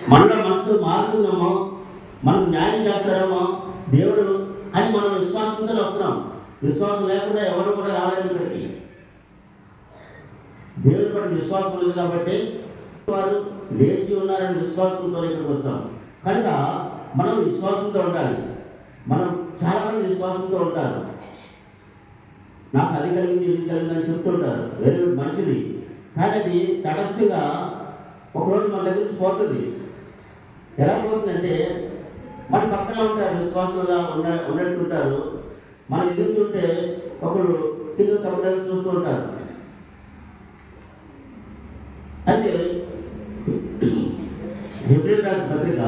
మనలో మనసు మారుతుందేమో, మనం న్యాయం చేస్తారేమో దేవుడు అని మనం విశ్వాసంతో వస్తున్నాం. విశ్వాసం లేకుండా ఎవరు కూడా రాలేదు ఇక్కడికి. దేవుడి పట్ల విశ్వాసం ఉంది కాబట్టి వారు లేచి ఉన్నారని విశ్వాసంతో ఇక్కడికి వస్తాం. కనుక మనం విశ్వాసంతో ఉండాలి. మనం చాలామంది విశ్వాసంతో ఉంటారు. నాకు అది కలిగింది ఇది కలిగిందని చెప్తుంటారు. వెరీ మంచిది. కానీ అది తటస్థంగా ఒకరోజు మన దగ్గర నుంచి పోతుంది. ఎలా పోతుందంటే మన పక్కన ఉంటారు, విశ్వాసంగా ఉన్నట్టు ఉంటారు. మనం ఎదుగుతుంటే ఒకరు కింద తప్పడానికి చూస్తూ ఉంటారు. అయితే హెబ్రీయులకు రాసిన పత్రిక